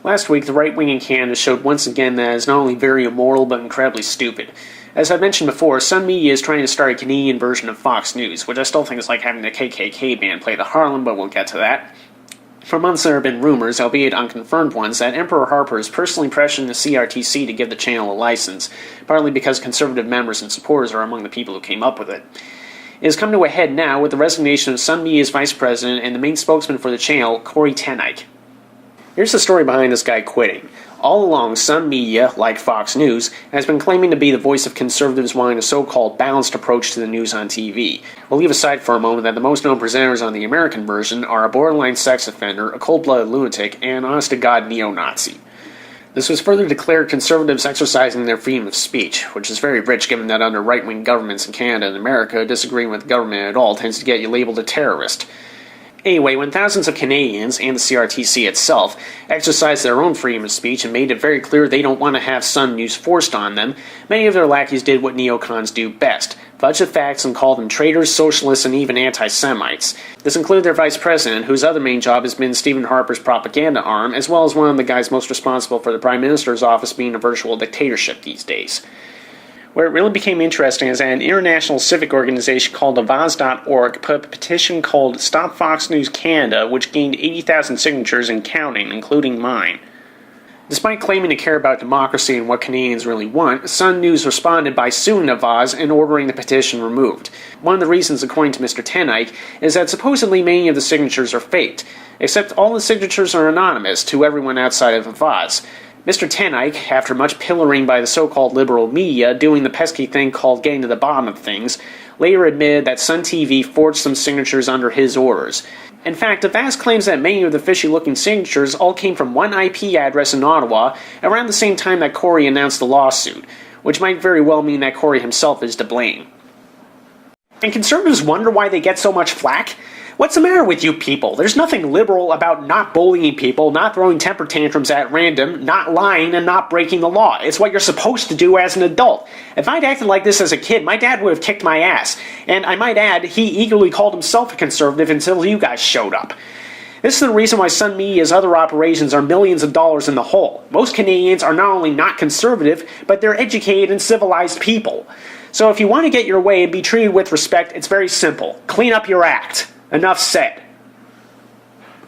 Last week, the right wing in Canada showed once again that it is not only very immoral, but incredibly stupid. As I've mentioned before, Sun Media is trying to start a Canadian version of Fox News, which I still think is like having the KKK band play the Harlem, but we'll get to that. For months there have been rumors, albeit unconfirmed ones, that Emperor Harper is personally pressuring the CRTC to give the channel a license, partly because conservative members and supporters are among the people who came up with it. It has come to a head now with the resignation of Sun Media's vice president and the main spokesman for the channel, Kory Teneycke. Here's the story behind this guy quitting. All along, Sun Media, like Fox News, has been claiming to be the voice of conservatives wanting a so-called balanced approach to the news on TV. We'll leave aside for a moment that the most known presenters on the American version are a borderline sex offender, a cold-blooded lunatic, and an honest-to-God neo-Nazi. This was further declared conservatives exercising their freedom of speech, which is very rich given that under right-wing governments in Canada and America, disagreeing with the government at all tends to get you labeled a terrorist. Anyway, when thousands of Canadians, and the CRTC itself, exercised their own freedom of speech and made it very clear they don't want to have Sun News forced on them, many of their lackeys did what neocons do best, fudge the facts and call them traitors, socialists, and even anti-Semites. This included their vice president, whose other main job has been Stephen Harper's propaganda arm, as well as one of the guys most responsible for the Prime Minister's office being a virtual dictatorship these days. Where it really became interesting is that an international civic organization called Avaz.org put up a petition called Stop Fox News Canada, which gained 80,000 signatures and counting, including mine. Despite claiming to care about democracy and what Canadians really want, Sun News responded by suing Avaz and ordering the petition removed. One of the reasons, according to Mr. Teneycke, is that supposedly many of the signatures are faked, except all the signatures are anonymous to everyone outside of Avaz. Mr. Teneycke, after much pillorying by the so-called liberal media doing the pesky thing called getting to the bottom of things, later admitted that Sun TV forged some signatures under his orders. In fact, Avaz claims that many of the fishy-looking signatures all came from one IP address in Ottawa around the same time that Kory announced the lawsuit, which might very well mean that Kory himself is to blame. And conservatives wonder why they get so much flack? What's the matter with you people? There's nothing liberal about not bullying people, not throwing temper tantrums at random, not lying, and not breaking the law. It's what you're supposed to do as an adult. If I'd acted like this as a kid, my dad would have kicked my ass. And I might add, he eagerly called himself a conservative until you guys showed up. This is the reason why Sun Media's other operations are millions of dollars in the hole. Most Canadians are not only not conservative, but they're educated and civilized people. So if you want to get your way and be treated with respect, it's very simple. Clean up your act. Enough said.